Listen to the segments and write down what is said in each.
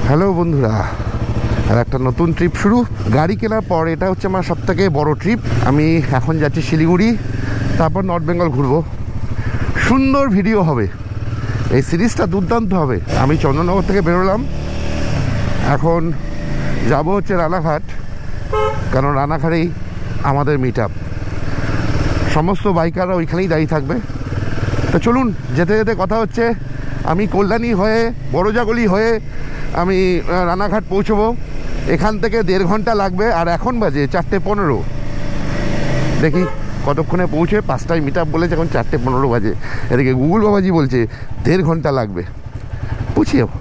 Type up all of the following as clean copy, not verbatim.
Hello বন্ধুরা, আর একটা নতুন ট্রিপ শুরু। গাড়ি কেনার পর এটা হচ্ছে আমার সবথেকে বড় ট্রিপ। আমি এখন যাচ্ছি শিলিগুড়ি, তারপর নর্থ বেঙ্গল ঘুরবো। সুন্দর ভিডিও হবে, এই সিরিজটা দুর্দান্ত হবে। আমি চন্দননগর থেকে বেরোলাম, এখন যাব হচ্ছে রানাঘাট, কারণ রানাঘাটেই আমাদের মিট আপ। সমস্ত বাইকাররা ওইখানেই দাঁড়িয়ে থাকবে। তো চলুন, যেতে যেতে কথা হচ্ছে। আমি কল্যাণী হয়ে বড়জাগলি হয়ে আমি রানাঘাট পৌঁছবো। এখান থেকে 1.5 ঘন্টা লাগবে, আর এখন বাজে 4:15। দেখি কতক্ষণে পৌঁছে। 5টায় মিট আপ বলেছে, এখন 4:15 বাজে। এদিকে গুগল বাবাজি বলছে 1.5 ঘন্টা লাগবে। পৌঁছে যাবো।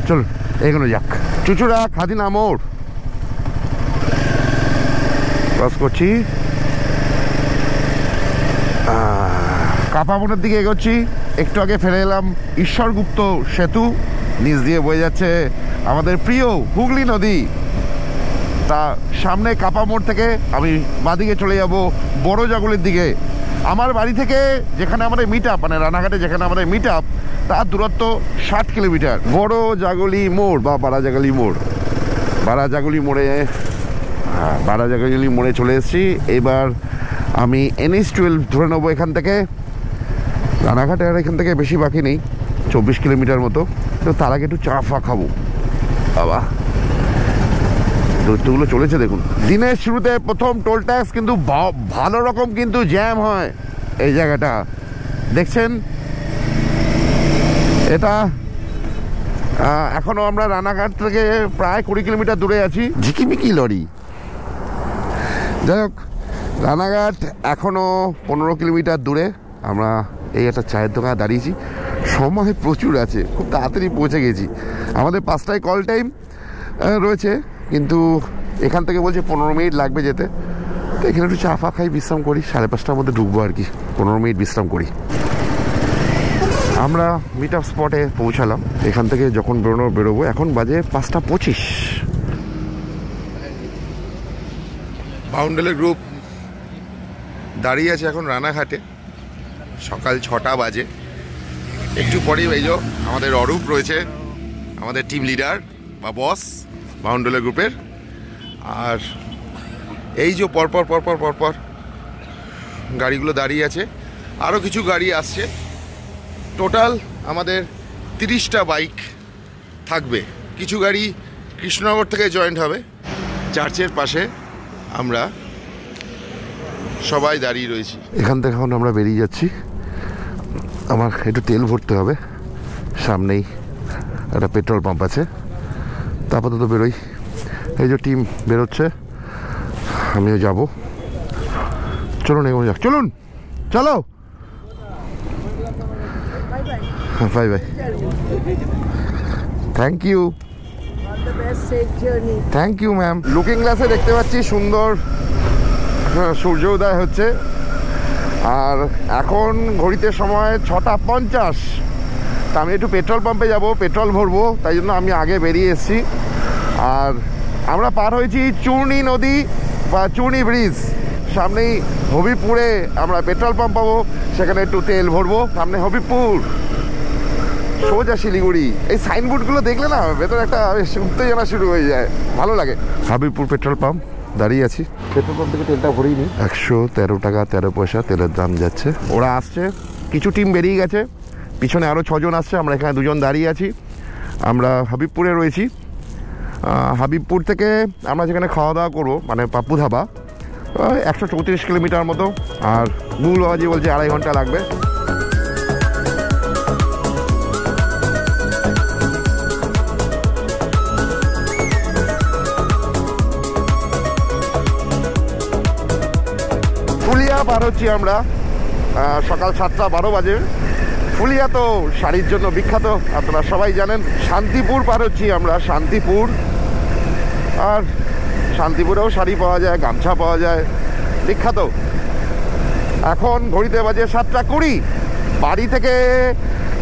চলুন এগোনো যাক। চুচুড়া খাদিনা মোড় ক্রস করছি, কাপামোড়ের দিকে এগোচ্ছি। একটু আগে ফেলে এলাম ঈশ্বরগুপ্ত সেতু, নিচ দিয়ে বয়ে যাচ্ছে আমাদের প্রিয় হুগলি নদী। তা সামনে কাপামোড় থেকে আমি বাঁদিকে চলে যাব বড়জাগলির দিকে। আমার বাড়ি থেকে যেখানে আমাদের মিট আপ, মানে রানাঘাটে যেখানে আমাদের মিট আপ, তার দূরত্ব 60 কিলোমিটার। বড়জাগলি মোড় বা বারাজাগলি মোড়, বারাজাগলি মোড়ে, বারাজাগলি মোড়ে চলে এসেছি। এবার আমি NH-12 ধরে নেবো এখান থেকে। রানাঘাটে আর এখান থেকে বেশি বাকি নেই, 24 কিলোমিটার মতো। তো তার আগে একটু চা ফা খাবো। বাবা দূরত্বগুলো চলেছে দেখুন। দিনের শুরুতে প্রথম টোল ট্যাক্স কিন্তু ভালো রকম কিন্তু জ্যাম হয় এই জায়গাটা, দেখছেন। এটা এখনো আমরা রানাঘাট থেকে প্রায় 20 কিলোমিটার দূরে আছি। ঝিকিমিকি লরি। যাই হোক, রানাঘাট এখনো 15 কিলোমিটার দূরে। আমরা এই একটা চায়ের দোকানে দাঁড়িয়েছি, সময় প্রচুর আছে, খুব তাড়াতাড়ি পৌঁছে গেছি। আমাদের 5টায় কল টাইম রয়েছে, কিন্তু এখান থেকে বলছে 15 মিনিট লাগবে যেতে। তো এখানে একটু চা ফা খাই, বিশ্রাম করি। 5:30টার মধ্যে ঢুকবো আর কি, 15 মিনিট বিশ্রাম করি। আমরা মিট আপ স্পটে পৌঁছালাম। এখান থেকে যখন বেরোবো, এখন বাজে 5:25। বাউন্ডেলের গ্রুপ দাঁড়িয়ে আছে এখন রানাঘাটে, সকাল 6টা বাজে। একটু পরেই এই যে আমাদের অরূপ রয়েছে, আমাদের টিম লিডার বা বস বাউন্ডেলের গ্রুপের। আর এই যে পরপর পরপর পরপর গাড়িগুলো দাঁড়িয়ে আছে, আরও কিছু গাড়ি আসছে। টোটাল আমাদের 30টা বাইক থাকবে। কিছু গাড়ি কৃষ্ণনগর থেকে জয়েন্ট হবে। চার্চের পাশে আমরা সবাই দাঁড়িয়ে রয়েছি। এখান থেকে এখন আমরা বেরিয়ে যাচ্ছি। আমার একটু তেল ভরতে হবে, সামনেই একটা পেট্রোল পাম্প আছে। তারপর তো বেরোই। এই যে টিম বেরোচ্ছে, আমিও যাব। চলুন এগোনো যাক, চলুন চলো। Bye bye, thank you, thank you ma'am. Looking গ্লাসে দেখতে পাচ্ছি সুন্দর সূর্য উদয় হচ্ছে। আর এখন ঘড়িতে সময় 6:50। তা আমি একটু পেট্রোল পাম্পে যাব, পেট্রোল ভরবো, তাই জন্য আমি আগে বেরিয়ে এসেছি। আর আমরা পার হয়েছি চূর্ণী নদী বা চূর্ণী ব্রিজ। সামনেই হবিপুরে আমরা পেট্রোল পাম্প পাবো, সেখানে একটু তেল ভরবো। সামনে হবিপুর, সোজা শিলিগুড়ি। এই সাইনবোর্ডগুলো দেখলে না ভেতরে একটা উত্তেজনা শুরু হয়ে যায়, ভালো লাগে। হবিপুর পেট্রোল পাম্প দাঁড়িয়ে আছি। পেট্রোল পাম্প থেকে তেলটা ভরেই নি। 113 টাকা 13 পয়সা তেলের দাম যাচ্ছে। ওরা আসছে, কিছু টিম বেরিয়ে গেছে, পিছনে আরও 6 জন আসছে। আমরা এখানে 2 জন দাঁড়িয়ে আছি। আমরা হাবিবপুরে রয়েছি। হাবিবপুর থেকে আমরা যেখানে খাওয়া দাওয়া করবো, মানে পাপ্পু ধাবা, 134 কিলোমিটার মতো। আর মূল বাবাজি বলছে 2.5 ঘন্টা লাগবে। ফুলিয়া পার হচ্ছি আমরা, সকাল 7:12 বাজে। ফুলিয়া তো শাড়ির জন্য বিখ্যাত, আপনারা সবাই জানেন। শান্তিপুর পার হচ্ছি আমরা, শান্তিপুর। আর শান্তিপুরেও শাড়ি পাওয়া যায়, গামছা পাওয়া যায়, বিখ্যাত। এখন ঘড়িতে বাজে 7:20। বাড়ি থেকে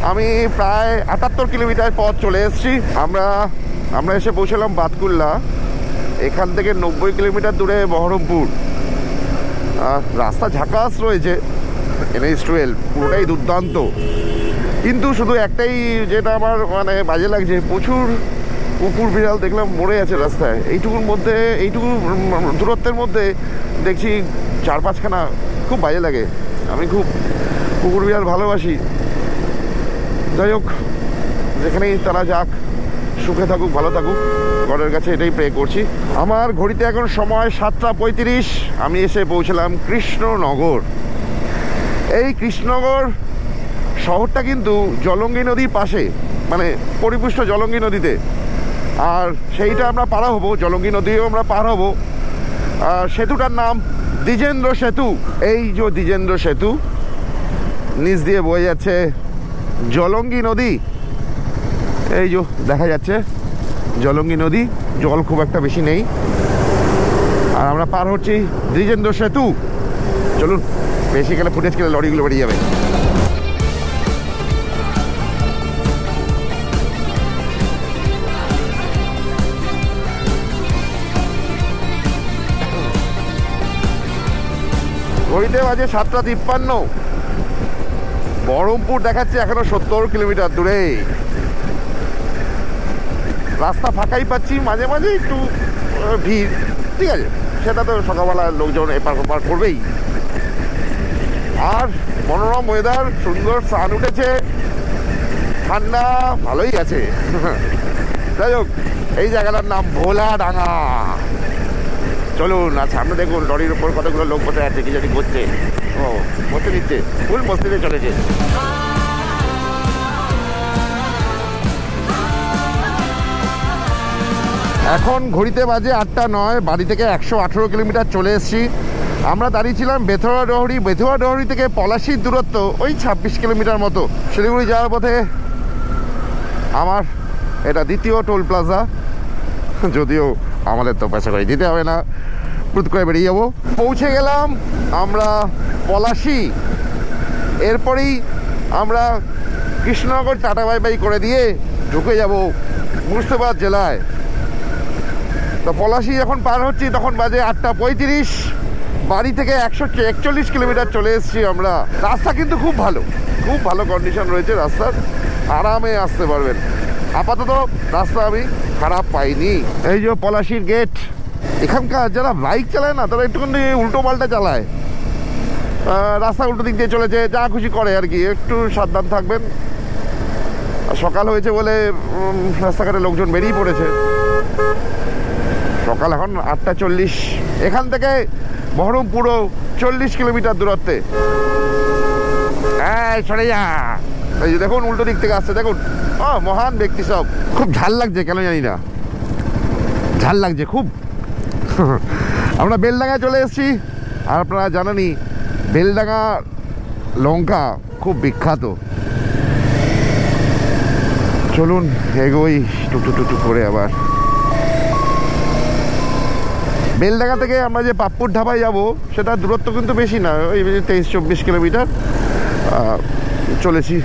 আমি প্রায় 78 কিলোমিটার পথ চলে এসেছি। আমরা এসে পৌঁছলাম বাতকুল্লা। এখান থেকে 90 কিলোমিটার দূরে বহরমপুর। রাস্তা ঝাকাস রয়েছে, NH-12 পুরোটাই দুর্দান্ত। কিন্তু শুধু একটাই যেটা আমার মানে বাজে লাগছে, প্রচুর কুকুর বিড়াল দেখলাম মরে আছে রাস্তায়। এইটুকু দূরত্বের মধ্যে দেখছি 4-5খানা, খুব বাজে লাগে। আমি খুব কুকুর বিড়াল ভালোবাসি। যাই হোক, যেখানেই তারা যাক, সুখে থাকুক, ভালো থাকুক, গডের কাছে এটাই প্রে করছি। আমার ঘড়িতে এখন সময় 7টা 35। আমি এসে পৌঁছলাম কৃষ্ণনগর। এই কৃষ্ণনগর শহরটা কিন্তু জলঙ্গি নদীর পাশে, মানে পরিপুষ্ট জলঙ্গি নদীতে। আর সেইটা আমরা পার হবো, জলঙ্গি নদীও আমরা পার হবো। সেতুটার নাম দ্বিজেন্দ্র সেতু। এই যে দ্বিজেন্দ্র সেতু, নিচ দিয়ে বয়ে যাচ্ছে জলঙ্গি নদী। এই যে দেখা যাচ্ছে জলঙ্গি নদী, জল খুব একটা বেশি নেই। আর আমরা পার হচ্ছি দ্বিজেন্দ্র সেতু। চলুন, বেশি গেলে ফুটেজ গেলে লরিগুলো বেরিয়ে যাবে। ঘড়িতে বাজে 7টা 53। বহরমপুর দেখাচ্ছে এখনো 70 কিলোমিটার দূরে। রাস্তা ফাঁকাই পাচ্ছি, মাঝে মাঝে একটু ভিড়, ঠিক আছে, সেটা তো সকালবেলায় লোকজন এপার ওপার করবেই। আর মনোরম ওয়েদার, সুন্দর সান উঠেছে, ঠান্ডা ভালোই আছে। যাই হোক, এই জায়গাটার নাম ভোলাডাঙ্গা। চলুন, আর সামনে দেখুন লরির উপর কতগুলো লোক বসে আছে, কি জানি করছে। ও বসে নিচ্ছে, ফুল মস্তিতে চলেছে। এখন ঘড়িতে বাজে 8টা 9। বাড়ি থেকে 118 কিলোমিটার চলে এসেছি। আমরা দাঁড়িয়েছিলাম বেথুয়া ডহরি। বেথুয়া ডহরি থেকে পলাশির দূরত্ব ওই 26 কিলোমিটার মতো। শিলিগুড়ি যাওয়ার পথে আমার এটা দ্বিতীয় টোল প্লাজা, যদিও আমাদের তো পয়সা করে দিতে হবে না, প্রুত করে বেরিয়ে যাবো। পৌঁছে গেলাম আমরা পলাশি। এরপরেই আমরা কৃষ্ণনগর টাটা বাই বাই করে দিয়ে ঢুকে যাব মুর্শিদাবাদ জেলায়। তো পলাশি যখন পার হচ্ছি তখন বাজে 8টা 35। বাড়ি থেকে 141 কিলোমিটার চলে এসেছি আমরা। রাস্তা কিন্তু খুব ভালো, খুব ভালো কন্ডিশন রয়েছে রাস্তার, আরামে আসতে পারবেন। আপাতত রাস্তা আমি খারাপ পাইনি। এই যে পলাশির গেট। এখানকার যারা বাইক চালায় না, তারা একটুখানি উল্টো পাল্টা চালায়, রাস্তা উল্টো দিক দিয়ে চলেছে, যা খুশি করে আর কি। একটু সাবধান থাকবেন। সকাল হয়েছে বলে রাস্তাঘাটে লোকজন বেরিয়ে পড়েছে। সকাল এখন 8টা 40। এখান থেকে বহরমপুরও 40 কিলোমিটার দূরত্বে। সরে যা। এই যে দেখুন উল্টো দিক থেকে আসছে, দেখুন। মহান ব্যক্তি সব। খুব ঝাল লাগছে, কেন জানি না, ঝাল লাগছে খুব। আমরা বেলডাঙ্গায় চলে এসেছি। আর আপনারা জানেনই বেলডাঙ্গা লঙ্কা খুব বিখ্যাত। চলুন এগোই টুকটুক করে। আবার বেলডাঙ্গা থেকে আমরা যে পাপ্পুর ধাবায় যাব, সেটা দূরত্ব কিন্তু বেশি না, ওই 23-24 কিলোমিটার চলেছি।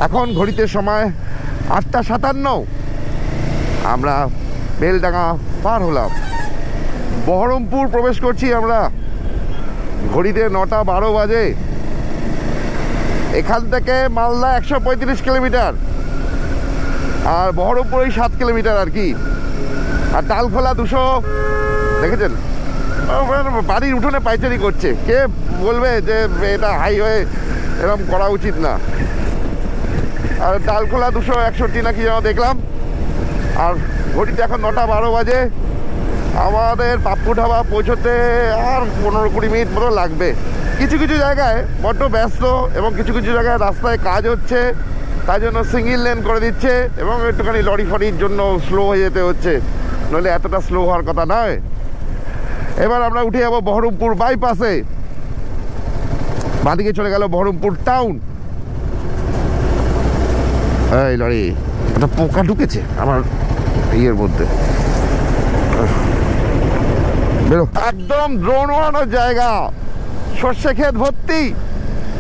এখন ঘড়িতে সময় 8টা 57। আমরা বেলডাঙ্গা পার হলাম, বহরমপুর প্রবেশ করছি আমরা। ঘড়িতে 9টা 12 বাজে। এখান থেকে মালদা 135 কিলোমিটার, আর বহরমপুর ওই 7 কিলোমিটার আর কি। আর ডালখোলা 200। দেখেছেন বাড়ির উঠোনে পাইচারি করছে। কে বলবে যে এটা হাইওয়ে, এরকম করা উচিত না। আর ডালখোলা 261 নাকি যেন দেখলাম। আর ঘড়িতে এখন 9টা 12 বাজে। আমাদের পাপ্পু ধাবা পৌঁছতে আর 15-20 মিনিট মতো লাগবে। কিছু কিছু জায়গায় বড্ড ব্যস্ত, এবং কিছু কিছু জায়গায় রাস্তায় কাজ হচ্ছে, তাই জন্য সিঙ্গেল লেন করে দিচ্ছে, এবং একটুখানি লরি ফরির জন্য স্লো হয়ে যেতে হচ্ছে, নইলে এতটা স্লো হওয়ার কথা নয়। এবার আমরা উঠে যাবো বহরমপুর বাইপাসে। বাঁদিকে চলে গেল বহরমপুর টাউন। এই লরি, একটা পোকা ঢুকেছে আমার ইয়ের মধ্যে। একদম ড্রোন ওড়ানোর জায়গা, সর্ষে ক্ষেত ভর্তি,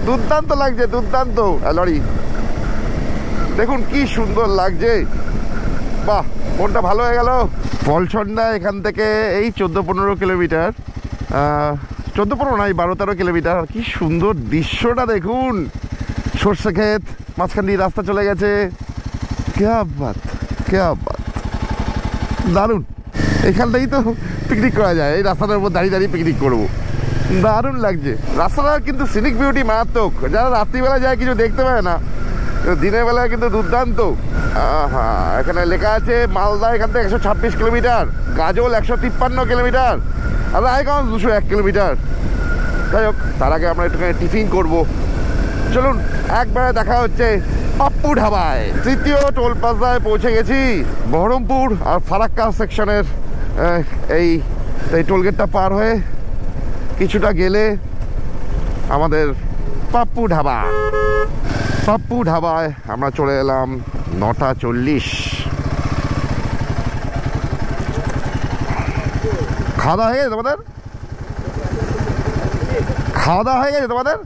দুর্দান্ত লাগছে, দুর্দান্ত। লরি দেখুন কি সুন্দর লাগছে, বাহ, মনটা ভালো হয়ে গেল। পলছন্ডা এখান থেকে এই 14-15 কিলোমিটার, 14-15 নয়, 12-13 কিলোমিটার। কি সুন্দর দৃশ্যটা দেখুন, সর্ষে ক্ষেত, মাঝখান দিয়ে রাস্তা চলে গেছে। ক্যা বাত, ক্যা বাত, দারুণ। এখানটাই তো পিকনিক করা যায়, এই রাস্তাটার উপর দাঁড়িয়ে দাঁড়িয়ে পিকনিক করবো, দারুণ লাগছে। রাস্তাটার কিন্তু সিনিক বিউটি মারাত্মক। যারা রাত্রিবেলা যায় কিছু দেখতে পায় না, দিনের বেলায় কিন্তু দুর্দান্ত। হ্যাঁ, এখানে লেখা আছে মালদা এখান থেকে 126 কিলোমিটার, গাজল 153 কিলোমিটার, আর রায়গঞ্জ 201 কিলোমিটার। যাই হোক, তার আগে আমরা একটুখানি টিফিন করব। চলুন, একবারে দেখা হচ্ছে পাপ্পু ধাবায়। তৃতীয় টোল প্লাজায় পৌঁছে গেছি। বহরমপুর আর ফারাক্কা সেকশনের এই টোলগেটটা পার হয়ে কিছুটা গেলে আমাদের পাপ্পু ধাবা। পাপ্পু ধাবায় আমরা চলে এলাম 9:40। খাওয়া দাওয়া হয়ে গেছে তোমাদের? খাওয়া দাওয়া হয়ে গেছে তোমাদের?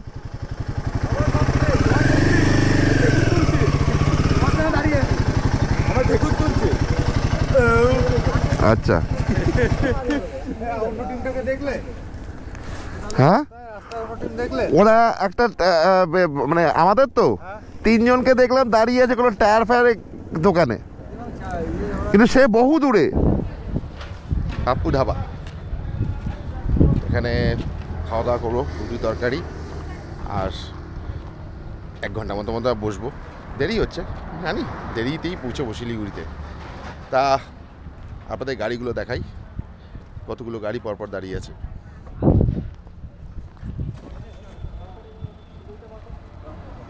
আচ্ছা, হ্যাঁ ওরা একটা মানে আমাদের তো 3 জনকে দেখলাম দাঁড়িয়ে আছে কোনো টায়ার ফায়ারের দোকানে, কিন্তু সে বহু দূরে। পাপ্পু ধাবা, এখানে খাওয়া দাওয়া করবো, রুটি তরকারি, আর 1 ঘন্টা মতো বসবো। দেরি হচ্ছে জানি, দেরিতেই পৌঁছবো শিলিগুড়িতে। তা আপনাদের গাড়িগুলো দেখাই, কতগুলো গাড়ি পরপর দাঁড়িয়ে আছে।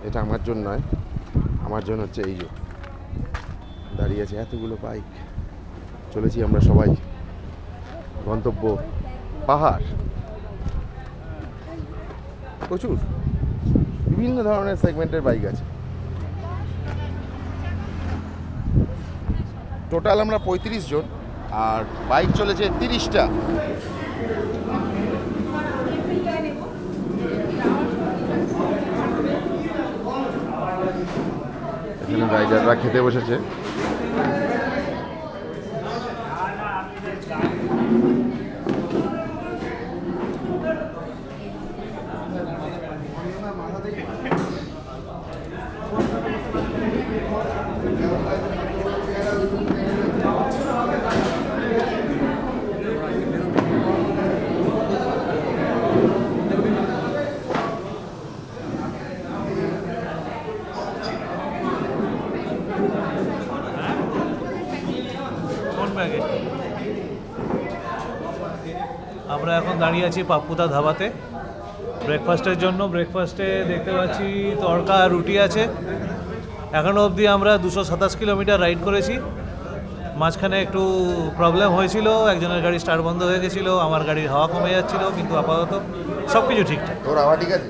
এটা আমার জন্য নয়, আমার জন্য হচ্ছে এই যে দাঁড়িয়ে আছে এতগুলো বাইক। চলেছি আমরা সবাই, গন্তব্য পাহাড়। প্রচুর বিভিন্ন ধরনের সেগমেন্টের বাইক আছে। টোটাল আমরা 35 জন, আর বাইক চলেছে 30টা। এখানে রাইডাররা খেতে বসেছে। আমরা এখন দাঁড়িয়ে আছি পাপ্পুদা ধাবাতে ব্রেকফাস্টের জন্য। ব্রেকফাস্টে দেখতে পাচ্ছি তড়কা আর রুটি আছে। এখনও অবধি আমরা 227 কিলোমিটার রাইড করেছি। মাঝখানে একটু প্রবলেম হয়েছিল, একজনের গাড়ি স্টার্ট বন্ধ হয়ে গেছিলো, আমার গাড়ির হাওয়া কমে যাচ্ছিলো, কিন্তু আপাতত সব কিছু ঠিকঠাক। তোর হাওয়া ঠিক আছে?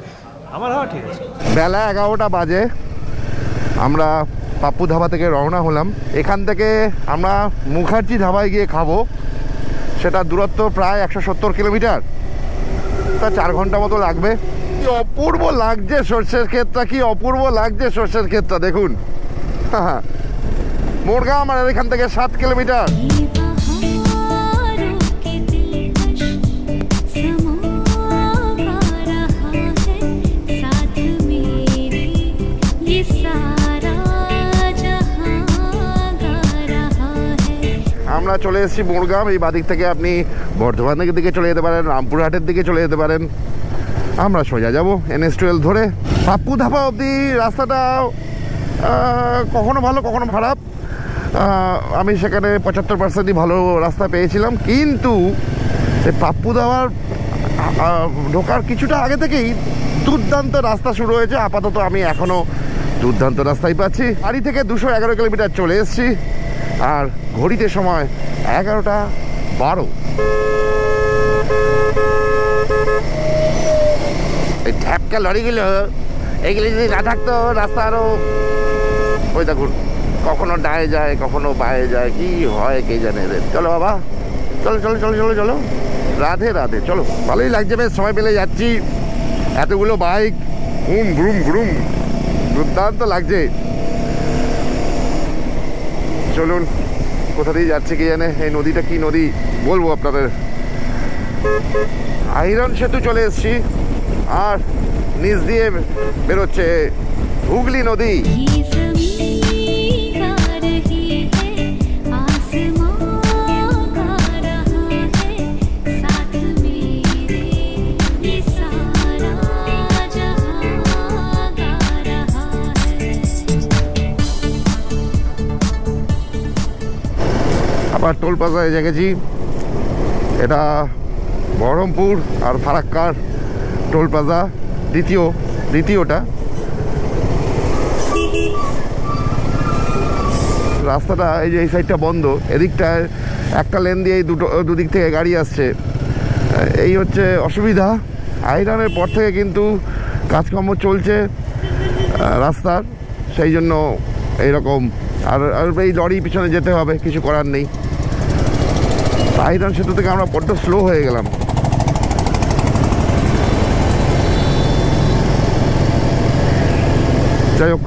আমার হাওয়া ঠিক আছে। বেলা 11টা বাজে, আমরা পাপ্পু ধাবা থেকে রওনা হলাম। এখান থেকে আমরা মুখার্জি ধাবায় গিয়ে খাবো। সেটা দূরত্ব প্রায় 170 কিলোমিটার, তা 4 ঘন্টা মতো লাগবে। কি অপূর্ব লাগছে সর্ষের ক্ষেতটা, কি অপূর্ব লাগছে সর্ষের ক্ষেতটা দেখুন। মোরগাঁও আমাদের এখান থেকে 7 কিলোমিটার। আমরা চলে এসেছি মোরগাঁও। এই বাদিক থেকে আপনি বর্ধমানের দিকে চলে যেতে পারেন, রামপুরহাটের দিকে চলে যেতে পারেন। আমরা সোজা যাব NH-12 ধরে। পাপ্পু ধাবা অবধি রাস্তাটা কখনো ভালো কখনো খারাপ। আমি সেখানে 75%ই ভালো রাস্তা পেয়েছিলাম, কিন্তু এই পাপ্পু ধাবার ঢোকার কিছুটা আগে থেকেই দুর্দান্ত রাস্তা শুরু হয়েছে। আপাতত আমি এখনও দুর্দান্ত রাস্তাই পাচ্ছি। বাড়ি থেকে 211 কিলোমিটার চলে এসেছি, আর ঘড়িতে সময় 11:12। এই ঢ্যাপকা লরিগুলো, এইগুলি যদি না থাকতো রাস্তা আরও, ওই দেখুন কখনো ডায়ে যায় কখনো বায়ে যায়, কি হয় কে জানে। চলো বাবা, চলো চলো চলো চলো চলো, রাধে রাধে। চলো, ভালোই লাগছে, বেশ সময় পেলে যাচ্ছি। এতগুলো বাইক, ঘুম ঘুম ঘুম, দুর্দান্ত লাগছে। চলুন, কোথা দিয়ে যাচ্ছে কে জানে। এই নদীটা কি নদী বলবো আপনাদের। আইরন সেতু চলে এসছি, আর নিচ দিয়ে বেরোচ্ছে হুগলি নদী। আবার টোল প্লাজায় গেছি। এটা বহরমপুর আর ফারাক্কার টোল প্লাজা, দ্বিতীয়টা। রাস্তাটা এই যে এই সাইডটা বন্ধ, এদিকটায় একটা লেন দিয়ে দুদিক থেকে গাড়ি আসছে, এই হচ্ছে অসুবিধা। আইরনের পর থেকে কিন্তু কাজকর্ম চলছে রাস্তার, সেই জন্য এইরকম। আর এই লরি পিছনে যেতে হবে, কিছু করার নেই। আইরন সেতু থেকে আমরা বড্ড স্লো হয়ে গেলাম। যাই হোক,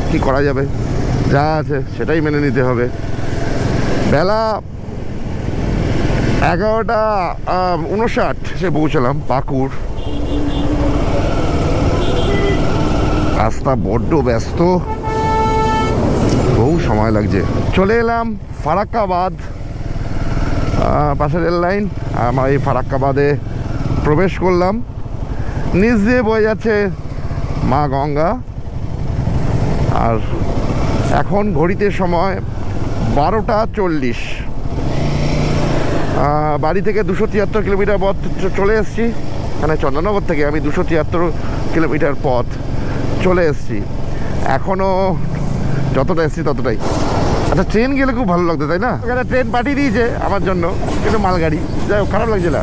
কী করা যাবে, যা আছে সেটাই মেনে নিতে হবে। বেলা 11:59 এসে পৌঁছলাম পাকুড়। রাস্তা বড্ড ব্যস্ত, বহু সময় লাগছে। চলে এলাম ফারাক্কাবাদ, পাশে রেল লাইন। আমরা এই ফারাক্কাবাদে প্রবেশ করলাম। নিচ দিয়ে বয়ে যাচ্ছে মা গঙ্গা। আর এখন ঘড়িতে সময় 12:40। বাড়ি থেকে 273 কিলোমিটার পথ চলে এসেছি। মানে চন্দননগর থেকে আমি 273 কিলোমিটার পথ চলে এসেছি। এখনও যতটা এসেছি ততটাই। আচ্ছা, ট্রেন গেলে খুব ভালো লাগতো, তাই না? এখানে ট্রেন পাঠিয়ে দিয়েছে আমার জন্য, কিন্তু মালগাড়ি। যাই হোক, খারাপ লাগছে না।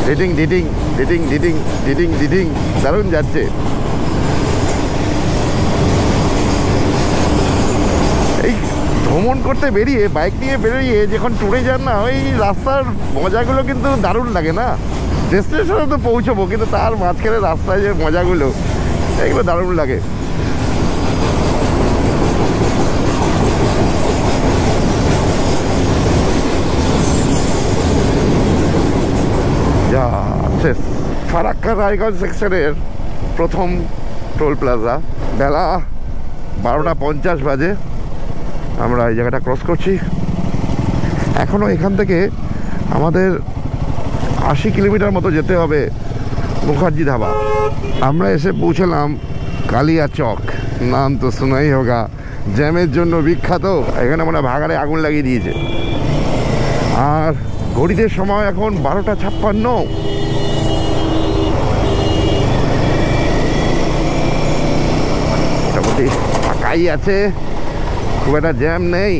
ডিটিং ডিটিং ডিটিং ডিটিং ডিটিং ডিটিং দারুণ যাচ্ছে। এই ভ্রমণ করতে বেরিয়ে, বাইক নিয়ে বেরিয়ে যখন ট্যুরে যান না, ওই রাস্তার মজাগুলো কিন্তু দারুণ লাগে না? ডেস্টিনেশনে তো পৌঁছবো, কিন্তু তার মাঝখানে রাস্তায় যে মজাগুলো, এগুলো দারুণ লাগে। ফারাক্কা রায়গঞ্জ সেকশনের প্রথম টোল প্লাজা। বেলা 12:50 বাজে। আমরা এই জায়গাটা ক্রস করছি। এখনও এখান থেকে আমাদের 80 কিলোমিটার মতো যেতে হবে মুখার্জি ধাবা। আমরা এসে পৌঁছলাম কালিয়াচক। নাম তো শোনাই হোগা, জ্যামের জন্য বিখ্যাত। এখানে মনে হয় ভাগাড়ে আগুন লাগিয়ে দিয়েছে। আর ঘড়িতে সময় এখন 12:56। মোটামুটি ফাঁকাই আছে, খুব একটা জ্যাম নেই।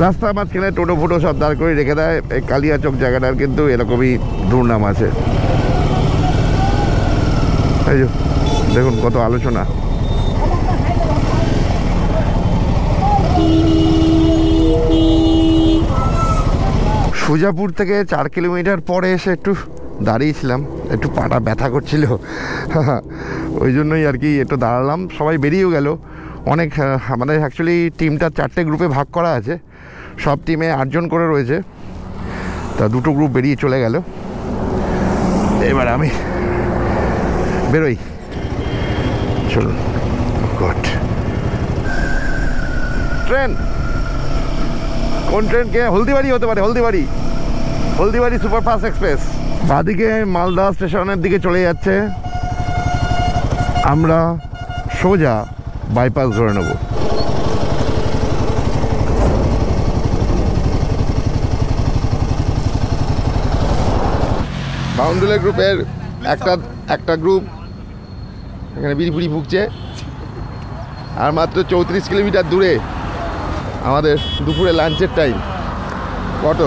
রাস্তার মাঝখানে টোটো ফোটো সব দাঁড় করে রেখে দেয়। এই কালিয়াচক জায়গাটার কিন্তু এরকমই দুর্নাম আছে। এই যে দেখুন কত আলোচনা। সুজাপুর থেকে 4 কিলোমিটার পরে এসে একটু দাঁড়িয়েছিলাম, একটু পাটা ব্যথা করছিল, ওই জন্যই আর কি একটু দাঁড়ালাম। সবাই বেরিয়েও গেল অনেক। আমাদের অ্যাকচুয়ালি টিমটা 4টে গ্রুপে ভাগ করা আছে, সব টিমে 8 জন করে রয়েছে। তা 2টো গ্রুপ বেরিয়ে চলে গেল। এবার আমি বেরোই, চলুন। গড, ট্রেন কোন ট্রেন? কে? হলদিবাড়ি হতে পারে, হলদিবাড়ি সুপারফাস্ট এক্সপ্রেস। বাদিকে মালদা স্টেশনের দিকে চলে যাচ্ছে। আমরা সোজা বাইপাস ধরে নেব। বাউন্ডুলে গ্রুপের একটা গ্রুপ এখানে বিড়ি ভুগছে। আর মাত্র 34 কিলোমিটার দূরে আমাদের দুপুরে লাঞ্চের টাইম। কত?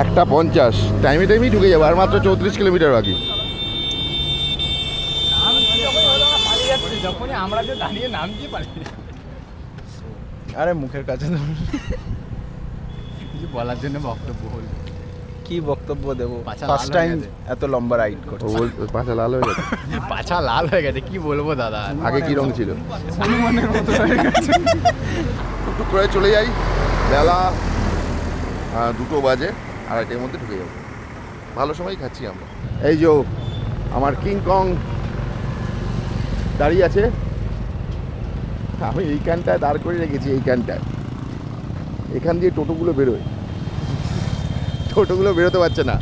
1:50। টাইমেই ঢুকে যাবো। আর মাত্র 34 কিলোমিটার বাকি। আরে মুখের কাছে বলার জন্য বক্তব্য হল। কি বক্তব্য দেবো? ফার্স্ট টাইম এত লম্বা রাইড করতে। পাছা লাল হয়ে গেছে। পাছা লাল হয়ে গেছে, কি বলবো দাদা। আগে কি রং ছিল? টুকটুক করে চলে যাই। বেলা 2টো বাজে, 2:30-এর মধ্যে ঢুকে যাবো। ভালো সময় খাচ্ছি আমরা। এই যে আমার কিংকং দাঁড়িয়ে আছে, আমি এইখানটায় দাঁড় করে রেখেছি। এইখানটায় এখান দিয়ে টোটোগুলো বেরোয়, টোটোগুলো বেরোতে পারছে না,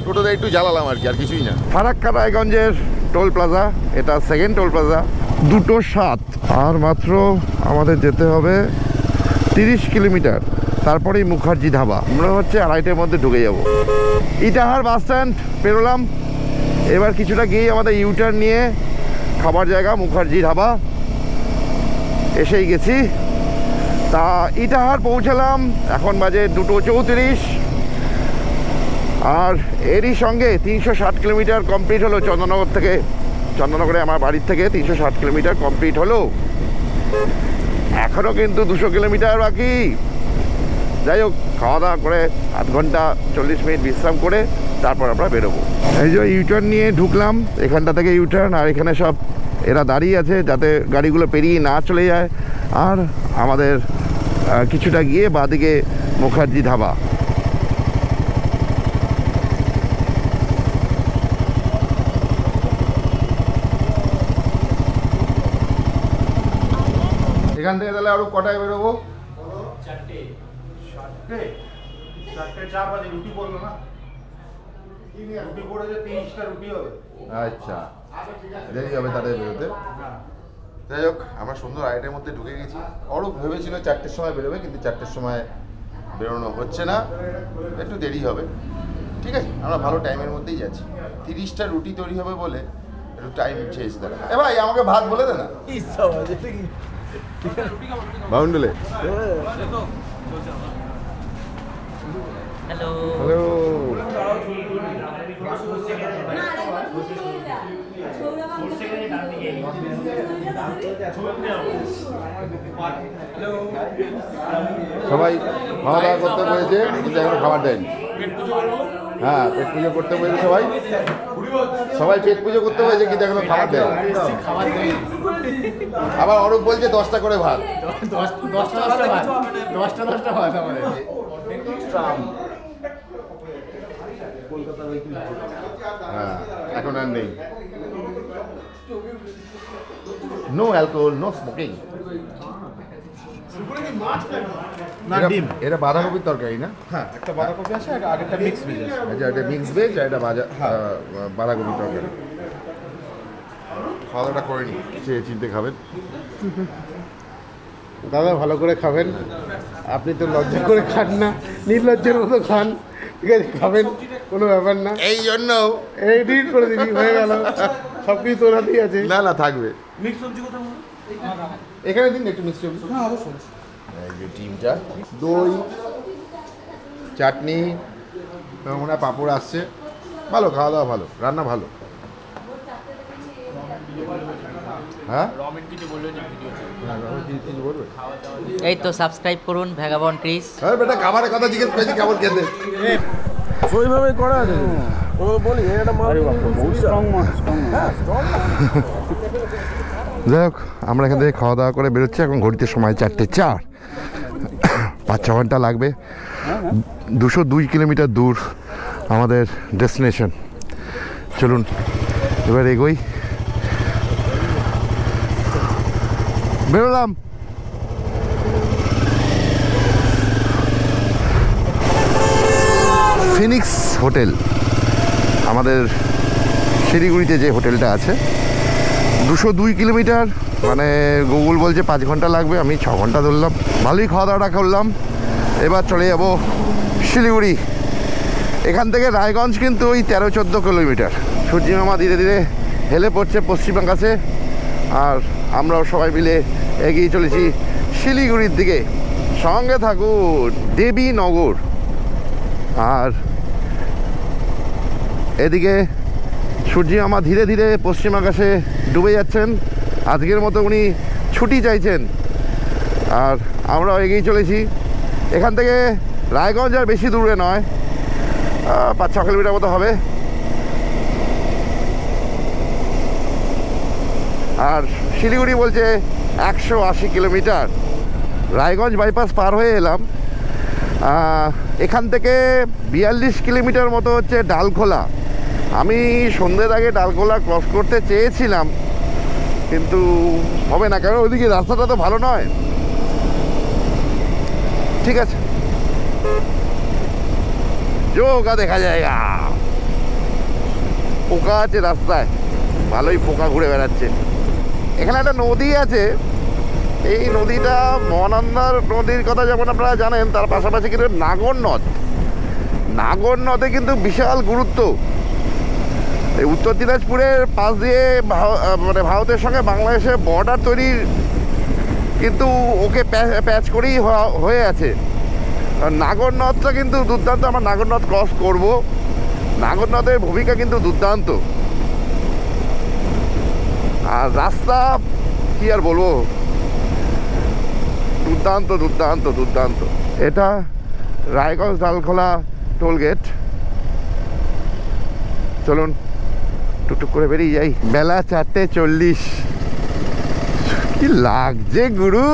টোটোতে একটু জ্বালালাম আর কি, আর কিছুই না। ফারাক্কা রায়গঞ্জের টোল প্লাজা, এটা সেকেন্ড টোল প্লাজা, 2:07। আর মাত্র আমাদের যেতে হবে 30 কিলোমিটার, তারপরেই মুখার্জি ধাবা। মনে হচ্ছে 2:30টার মধ্যে ঢুকে যাব। ইটাহার বাস স্ট্যান্ড পেরোলাম, এবার কিছুটা গিয়েই আমাদের ইউটার্ন নিয়ে খাবার জায়গা মুখার্জি ধাবা এসেই গেছি। তা ইটাহার পৌঁছালাম, এখন বাজে 2:34। আর এরই সঙ্গে 360 কিলোমিটার কমপ্লিট হলো চন্দননগর থেকে। চন্দননগরে আমার বাড়ির থেকে 360 কিলোমিটার কমপ্লিট হলো, এখনও কিন্তু 200 কিলোমিটার বাকি। যাই হোক, খাওয়া দাওয়া করে 0.5 ঘন্টা 40 মিনিট বিশ্রাম করে তারপর আমরা বেরোবো। এই যে ইউটার্ন নিয়ে ঢুকলাম, এখানটা থেকে ইউটার্ন, আর এখানে সব এরা দাঁড়িয়ে আছে যাতে গাড়িগুলো পেরিয়ে না চলে যায়। আর আমাদের কিছুটা গিয়ে বাঁদিকে মুখার্জি ধাবা। এখান থেকে তাহলে আরো কটায় বেরোবো? 4:04 বাজে রুটি করলো না, রুটি করেছে 30টা রুটি হবে। আচ্ছা, দেরি হবে তাদের বেরোতে। যাই হোক, আমরা সুন্দর 2:30টার মধ্যে ঢুকে গেছি। অরূপ ভেবেছিল 4টের সময় বেরোবে, কিন্তু 4টের সময় বেরোনো হচ্ছে না, একটু দেরি হবে। ঠিক আছে, আমরা ভালো টাইমের মধ্যেই যাচ্ছি। 30টা রুটি তৈরি হবে বলে একটু টাইম চেয়েছি তারা। এ ভাই, আমাকে ভাত বলে দে না। বাউন্ডুলে হ্যালো হ্যালো, সবাই খাওয়া দাওয়া করতে পেরেছে, কিন্তু এখন খাবার দেয়নি। হ্যাঁ, পেট পুজো করতে পেরেছে সবাই, সবাই পেট পুজো করতে পেরেছে, কিন্তু এখনো খাবার দেয়। আবার অরূপ বলছে 10টা করে ভাত। 10টা ভাত আমাদের। হ্যাঁ, এখন আর নেই। No alcohol, no smoking. এটা বাঁধাকপির তরকারি না? হ্যাঁ, একটা বাঁধাকপি আছে, আর একটা মিক্স ভেজ আছে। আচ্ছা, এটা মিক্স ভেজ, আর এটা বাঁধাকপির তরকারি। খাওয়া দাওয়াটা করে নি, চেয়ে চিনতে খাবেন। দাদা ভালো করে খাবেন, আপনি তো লজ্জা করে খান না, নির্লজ্জের মতো খান। ঠিক আছে, খাবেন, কোনো ব্যাপার না। এই জন্য এই ডিট করে দিবি, হয়ে গেল, সব কিছু তোর হাতেই আছে। না না, থাকবে। মিক্স সবজি কোথাও এখানে দিন একটু মিক্স সবজি। হ্যাঁ, অবশ্যই। এই যে ডিমটা, দই, চাটনি, মনে হয় পাঁপড় আসছে। ভালো খাওয়া দাওয়া, ভালো রান্না, ভালো। হ্যাঁ, এই তো সাবস্ক্রাইব করুন ভ্যাগাবন ক্রিস। বেটা খাবারের কথা জিজ্ঞেস করেছি, কেমন খেতে। ওইভাবে করা আছে। ও বলি এটা যাই হোক, আমরা এখান থেকে খাওয়া দাওয়া করে বেরোচ্ছি। এখন ঘড়িতে সময় 4:04, 5-6 ঘন্টা লাগবে। 202 কিলোমিটার দূর আমাদের ডেস্টিনেশন। চলুন এবার এগোই। বেরোলাম। ফিনিক্স হোটেল, আমাদের শিলিগুড়িতে যে হোটেলটা আছে। 202 কিলোমিটার, মানে গুগল বলছে 5 ঘন্টা লাগবে, আমি 6 ঘন্টা ধরলাম। ভালোই খাওয়া দাওয়াটা করলাম। এবার চলে যাব শিলিগুড়ি। এখান থেকে রায়গঞ্জ কিন্তু ওই 13-14 কিলোমিটার। সূর্যিমামা ধীরে ধীরে হেলে পড়ছে পশ্চিম আকাশে, আর আমরাও সবাই মিলে এগিয়ে চলেছি শিলিগুড়ির দিকে। সঙ্গে থাকুন দেবীনগর। আর এদিকে সূর্যিমামা ধীরে ধীরে পশ্চিম আকাশে ডুবে যাচ্ছেন। আজকের মতো উনি ছুটি চাইছেন, আর আমরাও এগিয়ে চলেছি। এখান থেকে রায়গঞ্জ আর বেশি দূরে নয়, 5-6 কিলোমিটার মতো হবে। আর শিলিগুড়ি বলছে 180 কিলোমিটার। রায়গঞ্জ বাইপাস পার হয়ে এলাম। এখান থেকে 42 কিলোমিটার মতো হচ্ছে ডালখোলা। আমি সন্ধ্যের আগে ডালখোলা ক্রস করতে চেয়েছিলাম, কিন্তু হবে না, কারণ ওইদিকে রাস্তাটা তো ভালো নয়। ঠিক আছে, যোগা দেখা যায়গা। পোকা আছে রাস্তায়, ভালোই পোকা ঘুরে বেড়াচ্ছে। এখানে একটা নদী আছে, এই নদীটা মহানন্দার নদীর কথা যেমন আপনারা জানেন, তার পাশাপাশি কিন্তু নাগর নদ। নাগর নদে কিন্তু বিশাল গুরুত্ব। এই উত্তর দিনাজপুরের পাশ দিয়ে মানে ভারতের সঙ্গে বাংলাদেশের বর্ডার তৈরির কিন্তু ওকে প্যাচ করেই হয়ে আছে। নাগর নদটা কিন্তু দুর্দান্ত। আমরা নাগর নদ ক্রস করবো। নাগর নদের ভূমিকা কিন্তু দুর্দান্ত। আর রাস্তা কি আর বলবো, দুর্দান্ত দুর্দান্ত দুর্দান্ত। এটা রায়গঞ্জ ডালখোলা টোল গেট। চলুন টুকটুক করে বেরিয়ে যাই। বেলা 4:40। কি লাগছে গুরু।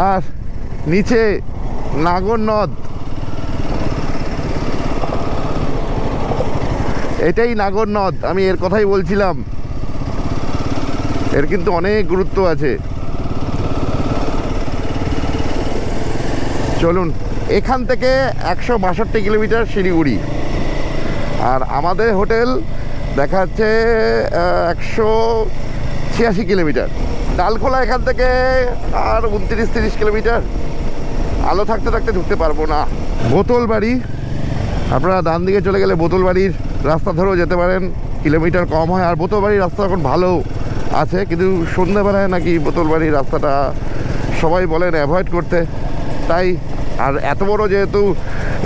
আর নিচে নাগর নদ, এটাই নাগর নদ। আমি এর কথাই বলছিলাম, এর কিন্তু অনেক গুরুত্ব আছে। চলুন, এখান থেকে 162 কিলোমিটার শিলিগুড়ি। আর আমাদের হোটেল দেখাচ্ছে 186 কিলোমিটার। ডালখোলা এখান থেকে আর 29-30 কিলোমিটার। আলো থাকতে থাকতে ঢুকতে পারবো না। বোতলবাড়ি, আপনারা ডান দিকে চলে গেলে বোতলবাড়ির রাস্তা ধরেও যেতে পারেন, কিলোমিটার কম হয়। আর বোতলবাড়ির রাস্তা এখন ভালো আছে, কিন্তু সন্ধ্যেবেলায় নাকি বোতলবাড়ির রাস্তাটা সবাই বলেন অ্যাভয়েড করতে। তাই আর এত বড় যেহেতু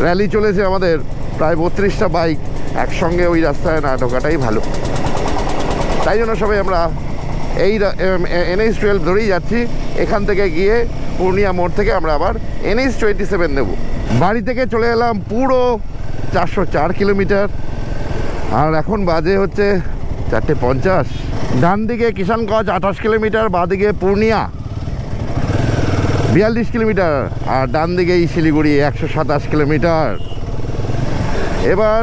র্যালি চলেছে আমাদের, প্রায় 32টা বাইক একসঙ্গে ওই রাস্তায় না ঢোকাটাই ভালো। তাই জন্য সবাই আমরা এই NH-12 ধরেই যাচ্ছি। এখান থেকে গিয়ে পূর্ণিয়া মোড় থেকে আমরা আবার NH-27 নেব। বাড়ি থেকে চলে এলাম পুরো 404 কিলোমিটার। আর এখন বাজে হচ্ছে 4:50। ডান দিকে কিষানগঞ্জ 28 কিলোমিটার, বাঁ দিকে পূর্ণিয়া 42 কিলোমিটার, আর ডান দিকেই শিলিগুড়ি 127 কিলোমিটার। এবার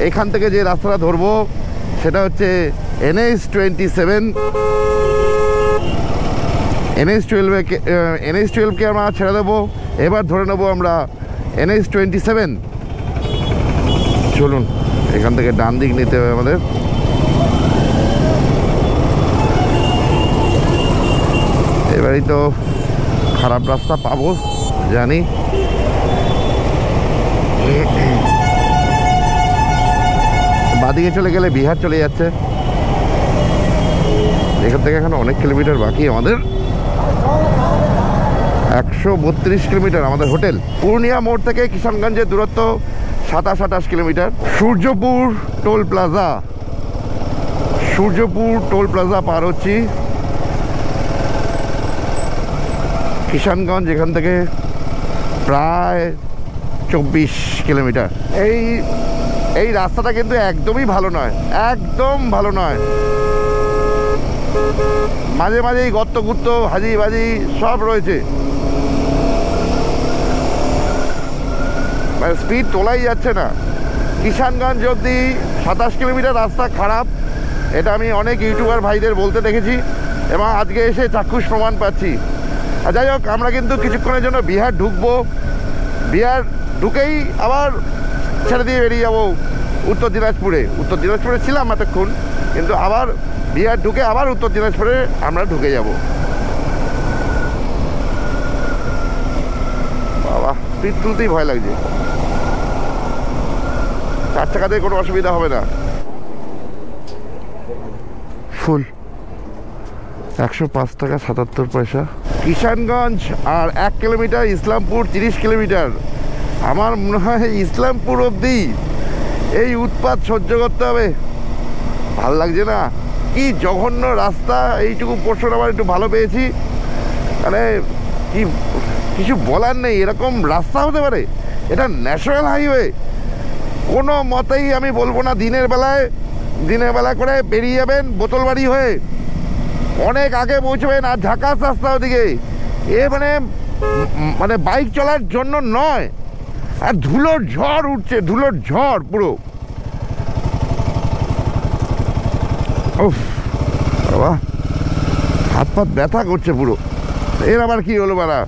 এখান থেকে যে রাস্তাটা ধরবো সেটা হচ্ছে NH-27। NH-12কে আমরা ছেড়ে দেবো। এবার ধরে নেবো আমরা NH-27। চলুন, এখান থেকে ডান দিক নিতে হবে আমাদের। এবারই তো খারাপ রাস্তা পাবো জানি। বাদিকে চলে গেলে বিহার চলে যাচ্ছে। এখান থেকে এখন অনেক কিলোমিটার বাকি আমাদের। 132 কিলোমিটার আমাদের হোটেল। পূর্ণিয়া মোড় থেকে কিষানগঞ্জের দূরত্ব 27-28 kilometre. Suryapur toll plaza, Suryapur toll plaza পার হচ্ছি। কিষানগঞ্জ এখান থেকে প্রায় 24 কিলোমিটার। এই রাস্তাটা কিন্তু একদমই ভালো নয়, একদম ভালো নয়। মাঝে মাঝেই গর্ত গুর্ত হাজি বাজি সব রয়েছে, মানে স্পিড তোলাই যাচ্ছে না। কিষানগঞ্জ অবধি 27 কিলোমিটার রাস্তা খারাপ, এটা আমি অনেক ইউটিউবার ভাইদের বলতে দেখেছি এবং আজকে এসে চাক্ষুষ প্রমাণ পাচ্ছি। আর যাই হোক, আমরা কিন্তু কিছুক্ষণের জন্য বিহার ঢুকবো। বিহার ঢুকেই আবার ছেড়ে দিয়ে বেরিয়ে যাবো উত্তর দিনাজপুরে। উত্তর দিনাজপুরে ছিলাম এতক্ষণ, কিন্তু আবার বিহার ঢুকে আবার উত্তর দিনাজপুরে আমরা ঢুকে যাব। বাবা, স্পিড তুলতেই ভয় লাগছে। 4 চাকাতে কোনো অসুবিধা হবে না। ফুল 105 টাকা 77 পয়সা। কিষানগঞ্জ আর 1 কিলোমিটার, ইসলামপুর 30 কিলোমিটার। আমার মনে হয় ইসলামপুর অবধি এই উৎপাত সহ্য করতে হবে। ভাল লাগছে না, কি জঘন্য রাস্তা। এইটুকু পোর্শন আবার একটু ভালো পেয়েছি, মানে কি কিছু বলার নেই। এরকম রাস্তা হতে পারে? এটা ন্যাশনাল হাইওয়ে। কোনো মতেই আমি বলবো না দিনের বেলা করে বেরিয়ে যাবেন বোতলবাড়ি হয়ে, অনেক আগে পৌঁছবেন। আর ঝাঁকাস রাস্তা ওদিকে, এ মানে বাইক চলার জন্য নয়। আর ধুলোর ঝড় উঠছে, ধুলোর ঝড় পুরো। উফ বাবা, হাত পাত ব্যথা করছে পুরো। এর আবার কি হলো বাড়া?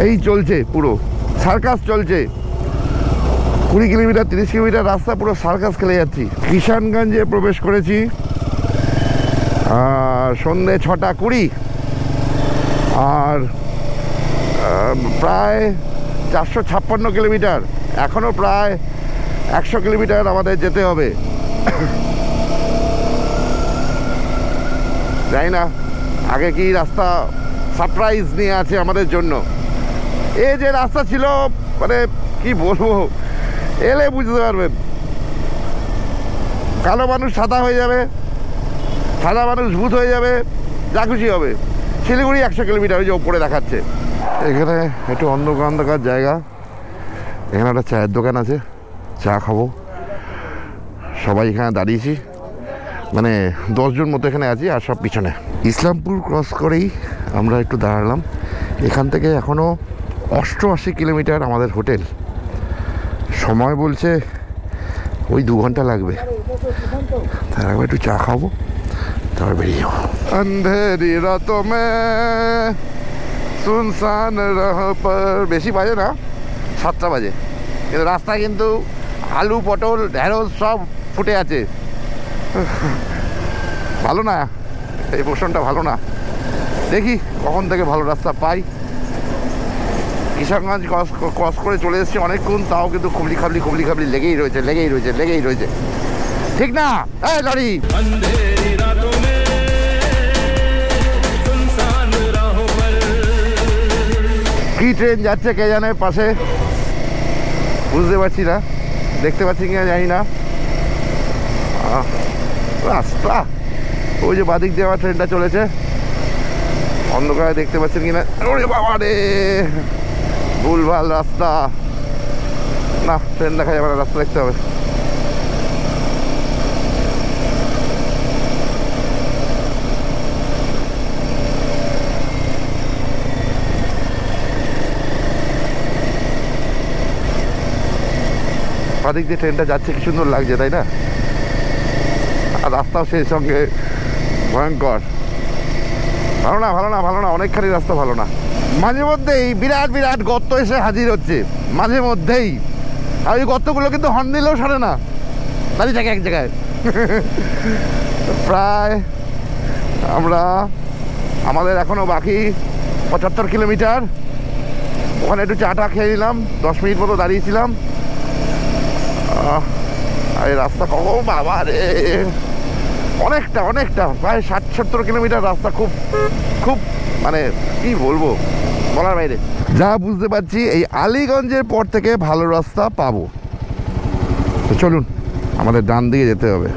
এই চলছে পুরো সার্কাস চলছে। 20 কিলোমিটার 30 কিলোমিটার রাস্তা পুরো সার্কাস খেলে যাচ্ছি। কিষানগঞ্জে প্রবেশ করেছি সন্ধ্যে 6:20, আর প্রায় 456 কিলোমিটার, এখনও প্রায় 100 কিলোমিটার আমাদের যেতে হবে। জানি না আগে কি রাস্তা সারপ্রাইজ নিয়ে আছে আমাদের জন্য। এই যে রাস্তা ছিল, মানে কি বলবো, এলে বুঝতে পারবেন। কালো মানুষ সাদা হয়ে যাবে, সাদা মানুষ ভূত হয়ে যাবে, যা খুশি হবে। শিলিগুড়ি 100 কিলোমিটার, ওই যে ওপরে দেখাচ্ছে। এখানে একটু অন্ধকার অন্ধকার জায়গা, এখানে একটা চায়ের দোকান আছে, চা খাবো। সবাই এখানে দাঁড়িয়েছি, মানে 10 জন মতো এখানে আছি, আর সব পিছনে। ইসলামপুর ক্রস করেই আমরা একটু দাঁড়ালাম। এখান থেকে এখনও 88 কিলোমিটার আমাদের হোটেল। সময় বলছে ওই 2 ঘন্টা লাগবে। তার আগে একটু চা খাবো, তারপর বেরিয়ে যাবো। আন্ধেরি রাতোं में सुनसान राह पर, বেশি বাজে না, 7টা বাজে, কিন্তু রাস্তায় কিন্তু আলু পটল ঢেঁড়স সব ফুটে আছে। ভালো না, এই পোর্শনটা ভালো না। দেখি কখন থেকে ভালো রাস্তা পাই। কিষানগঞ্জ ক্রস করে চলে এসেছি অনেকক্ষণ, তাও কিন্তু খুবলি খাবলি লেগেই রয়েছে। ঠিক না এই লরি? কি ট্রেন যাচ্ছে কে জানে পাশে, বুঝতে পারছি না, দেখতে পাচ্ছি কিনা জানি না। রাস্তা ওই যে বাদিক দিয়ে আমার ট্রেনটা চলেছে, অন্ধকারে দেখতে পাচ্ছেন কিনা। ওরে বাবা রে, ভুলভাল রাস্তা, না ট্রেন দেখা যাবে না, রাস্তা দেখতে হবে। বাদিক দিয়ে ট্রেনটা যাচ্ছে, কি সুন্দর লাগছে তাই না? আর রাস্তাও সেই সঙ্গে ভয়ঙ্কর। ভালো না, অনেকখানি রাস্তা ভালো না। মাঝে মধ্যেই বিরাট গর্ত এসে হাজির হচ্ছে, মাঝে মধ্যেই। আর ওই গর্তগুলো কিন্তু হর্ন দিলেও সরে না, দাঁড়িয়ে থাকে এক জায়গায়। প্রায় আমাদের এখনো বাকি 75 কিলোমিটার। ওখানে একটু চা খেয়ে নিলাম, 10 মিনিট মতো দাঁড়িয়েছিলাম। আর এই রাস্তা কখন বাবা রে, অনেকটা প্রায় 60-70 কিলোমিটার রাস্তা। খুব মানে কি বলবো, বলার বাইরে। যা বুঝতে পারছি এই আলীগঞ্জের পর থেকে ভালো রাস্তা পাবো। তো চলুন, আমাদের ডান দিকে যেতে হবে।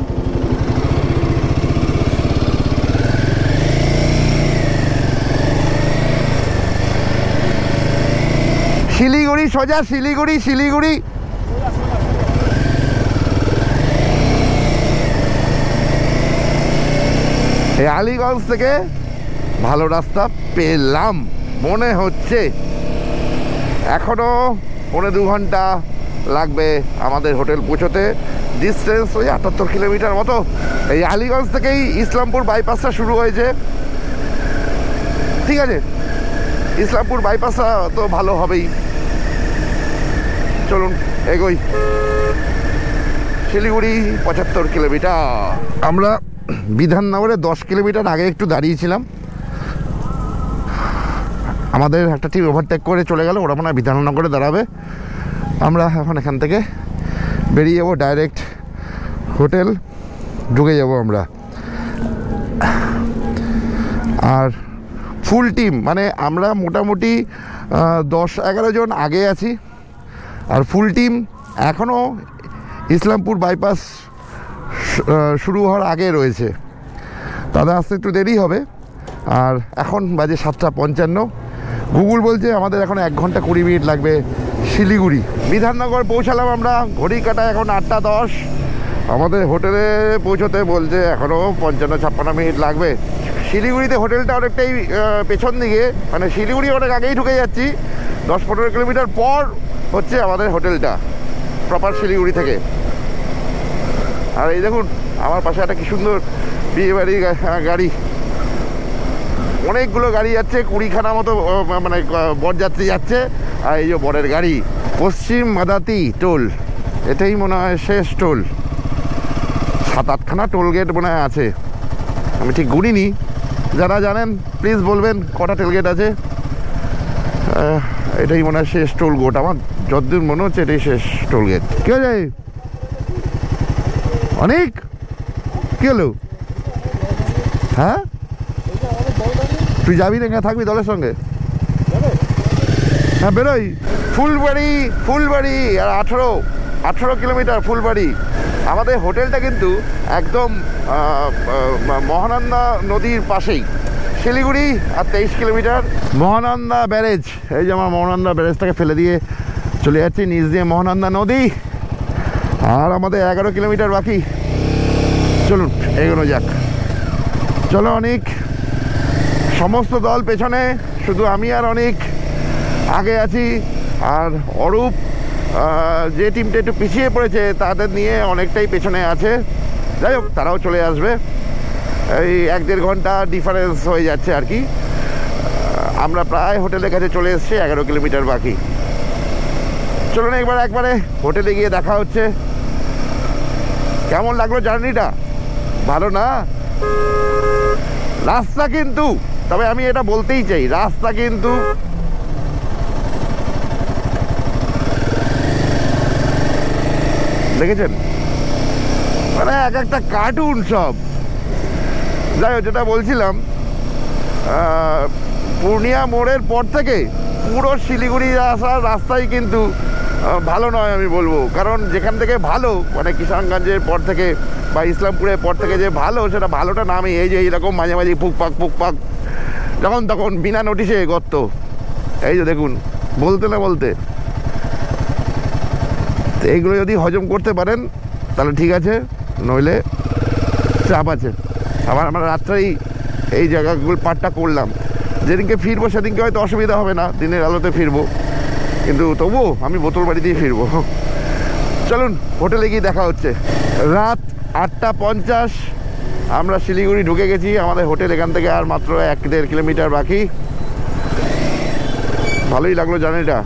শিলিগুড়ি সোজা, শিলিগুড়ি। এই আলীগঞ্জ থেকে ভালো রাস্তা পেলাম মনে হচ্ছে। এখনো 1.5 ঘন্টা লাগবে আমাদের হোটেল পৌঁছতে। ডিস্টেন্স ওই 78 কিলোমিটার মতো। এই আলীগঞ্জ থেকেই ইসলামপুর বাইপাসটা শুরু হয়েছে। ঠিক আছে, ইসলামপুর বাইপাসটা তো ভালো হবেই। চলুন এগোই। শিলিগুড়ি 75 কিলোমিটার। আমরা বিধাননগরে 10 কিলোমিটার আগে একটু দাঁড়িয়েছিলাম। আমাদের একটা টিম ওভারটেক করে চলে গেল, ওরা মনে হয় বিধাননগরে দাঁড়াবে। আমরা এখন এখান থেকে বেরিয়ে যাবো, ডাইরেক্ট হোটেল ঢুকে যাব আমরা। আর ফুল টিম, মানে আমরা মোটামুটি 10-11 জন আগে আছি, আর ফুল টিম এখনও ইসলামপুর বাইপাস শুরু হওয়ার আগে রয়েছে। তাদের আসতে একটু দেরি হবে। আর এখন বাজে 7:55। গুগল বলছে আমাদের এখন 1 ঘন্টা 20 মিনিট লাগবে শিলিগুড়ি। বিধাননগর পৌঁছালাম আমরা, ঘড়ি কাটা এখন 8:10। আমাদের হোটেলে পৌঁছতে বলছে এখনও 55-56 মিনিট লাগবে। শিলিগুড়িতে হোটেলটা অনেকটাই পেছন দিকে, মানে শিলিগুড়ি অনেক আগেই ঢুকে যাচ্ছি। 10-15 কিলোমিটার পর হচ্ছে আমাদের হোটেলটা প্রপার শিলিগুড়ি থেকে। আর এই দেখুন আমার পাশে একটা কি সুন্দর বিয়ে বাড়ি গাড়ি, অনেকগুলো গাড়ি যাচ্ছে, 20খানা মতো মানে বরযাত্রী যাচ্ছে। আর এই যে বরের গাড়ি, পশ্চিম মাদাতি টোল, এটাই মনে হয় শেষ টোল। 7-8খানা টোল গেট মনে হয় আছে, আমি ঠিক গুনিনি। যারা জানেন প্লিজ বলবেন কটা টোল গেট আছে। এটাই মনে হয় শেষ টোল গেট, আমার যতদূর মনে হচ্ছে এটাই শেষ টোল গেট। কে যায় অনেক, কি হলো? হ্যাঁ তুই যাবি না, থাকবি দলের সঙ্গে? হ্যাঁ বেরোই। ফুলবাড়ি আর 18 কিলোমিটার ফুলবাড়ি। আমাদের হোটেলটা কিন্তু একদম মহানন্দা নদীর পাশেই, শিলিগুড়ি আর 23 কিলোমিটার। মহানন্দা ব্যারেজ, এই যে আমার মহানন্দা ব্যারেজটাকে ফেলে দিয়ে চলে যাচ্ছি নিচ দিয়ে মহানন্দা নদী। আর আমাদের 11 কিলোমিটার বাকি, চলুন এগোনো যাক। চলো অনেক, সমস্ত দল পেছনে, শুধু আমি আর অনেক আগে আছি। আর অরূপ যে টিমটা একটু পিছিয়ে পড়েছে তাদের নিয়ে অনেকটাই পেছনে আছে। যাই হোক তারাও চলে আসবে, এই 1-1.5 ঘন্টা ডিফারেন্স হয়ে যাচ্ছে আর কি। আমরা প্রায় হোটেলের কাছে চলে এসেছি, 11 কিলোমিটার বাকি। চলুন একবারে হোটেলে গিয়ে দেখা হচ্ছে। কেমন লাগলো জার্নিটা? ভালো না? রাস্তা কিন্তু, তবে আমি এটা বলতেই চাই, রাস্তা কিন্তু দেখেছেন মানে এক একটা কার্টুন সব। যাই হোক, যেটা বলছিলাম, পূর্ণিয়া মোড়ের পর থেকে পুরো শিলিগুড়ি আসার রাস্তাই কিন্তু ভালো নয় আমি বলবো। কারণ যেখান থেকে ভালো, মানে কিষানগঞ্জের পর থেকে বা ইসলামপুরের পর থেকে যে ভালো, সেটা ভালোটা নামে এই যে এইরকম মাঝে মাঝে পুকপাক যখন তখন বিনা নোটিশে গর্ত। এই যে দেখুন, বলতে না বলতে। এইগুলো যদি হজম করতে পারেন তাহলে ঠিক আছে, নইলে চাপ আছে। আবার আমরা রাত্রেই এই জায়গাগুলো পারটা করলাম। যেদিনকে ফিরবো সেদিনকে হয়তো অসুবিধা হবে না, দিনের আলোতে ফিরবো, কিন্তু তবুও আমি বোতল বাড়িতেই ফিরবো। চলুন হোটেলে গিয়ে দেখা হচ্ছে। রাত 8:50 আমরা শিলিগুড়ি ঢুকে গেছি। আমাদের হোটেল এখান থেকে আর মাত্র 1-1.5 কিলোমিটার বাকি। ভালোই লাগলো জার্নিটা,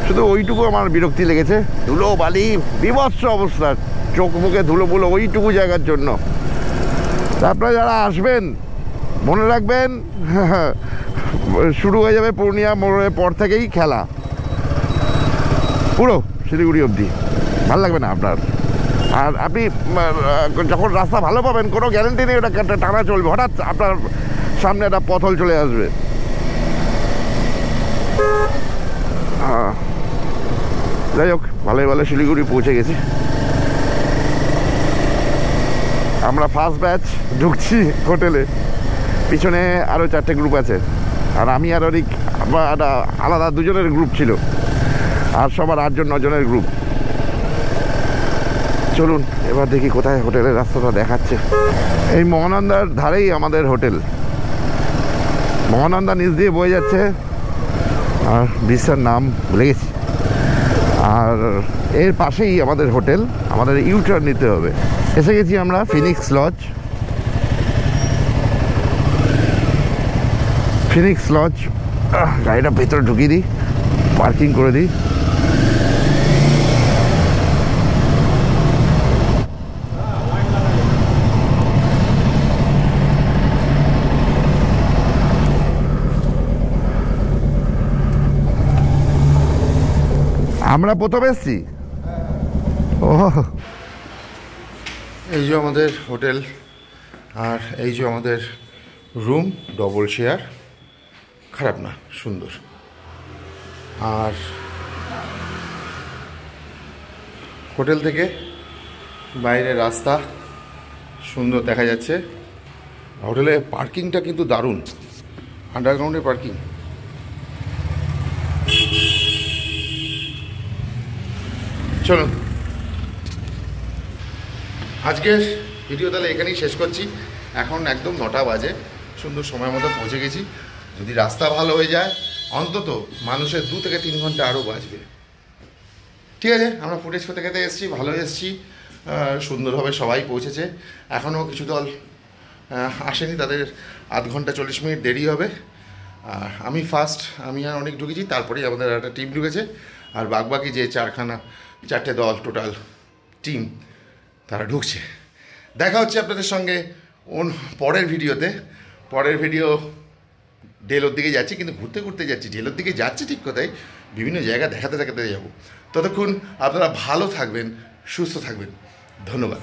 শুধু ওইটুকু আমার বিরক্তি লেগেছে, ধুলো বালি বিভৎস অবস্থা, চোখ মুখে ধুলো বুলো ওইটুকু জায়গার জন্য। তারপরে যারা আসবেন মনে রাখবেন, শুরু হয়ে যাবে পূর্ণিয়া মোড়ের পর থেকেই খেলা, পুরো শিলিগুড়ি অবধি। ভালো লাগবে না আপনার। আর আপনি যখন রাস্তা ভালো পাবেন, কোনো গ্যারেন্টি নেই ওটা টানা চলবে, হঠাৎ আপনার সামনে একটা পথল চলে আসবে। যাই হোক, ভালোই ভালো শিলিগুড়ি পৌঁছে গেছি। আমরা ফার্স্ট ব্যাচ ঢুকছি হোটেলে, পিছনে আরও 4টে গ্রুপ আছে, আর আমি আর অনেক একটা আলাদা 2জনের গ্রুপ ছিল, আর সবার 8-9 জনের গ্রুপ। চলুন এবার দেখি কোথায় হোটেলের রাস্তাটা দেখাচ্ছে। এই মহানন্দার ধারেই আমাদের হোটেল, মহানন্দা নিচ দিয়ে বয়ে যাচ্ছে, আর ব্রিজটার নাম ভুলে গেছি। আর এর পাশেই আমাদের হোটেল, আমাদের ইউটার্ন নিতে হবে। এসে গেছি আমরা ফিনিক্স লজ। গাড়িটা ভেতরে ঢুকিয়ে দিই, পার্কিং করে দিই। আমরা প্রথমে এসছি। ও, এই যে আমাদের হোটেল, আর এই যে আমাদের রুম, ডবল শেয়ার, খারাপ না, সুন্দর। আর হোটেল থেকে বাইরের রাস্তা সুন্দর দেখা যাচ্ছে। হোটেলের পার্কিংটা কিন্তু দারুণ, আন্ডারগ্রাউন্ডে পার্কিং। চলুন আজকের ভিডিও তাহলে এখানেই শেষ করছি। এখন একদম 9টা বাজে, সুন্দর সময় মতো পৌঁছে গেছি। যদি রাস্তা ভালো হয়ে যায়, অন্তত মানুষের 2 থেকে 3 ঘন্টা আরও বাঁচবে। ঠিক আছে, আমরা ফুটেজ খেতে খেতে এসেছি, ভালো এসেছি, সুন্দরভাবে সবাই পৌঁছেছে। এখনও কিছু দল আসেনি, তাদের আধ ঘন্টা 40 মিনিট দেরি হবে। আর আমি ফার্স্ট, আমি আর অনেক ঢুকেছি, তারপরেই আমাদের একটা টিম ঢুকেছে। আর বাকি যে 4টে দল টোটাল টিম তারা ঢুকছে। দেখা হচ্ছে আপনাদের সঙ্গে পরের ভিডিওতে। পরের ভিডিও ডেলোর দিকে যাচ্ছি, কিন্তু ঘুরতে ঘুরতে যাচ্ছি। ডেলোর দিকে যাচ্ছি ঠিক কথাই, বিভিন্ন জায়গা দেখাতে দেখাতে যাবো। ততক্ষণ আপনারা ভালো থাকবেন, সুস্থ থাকবেন। ধন্যবাদ।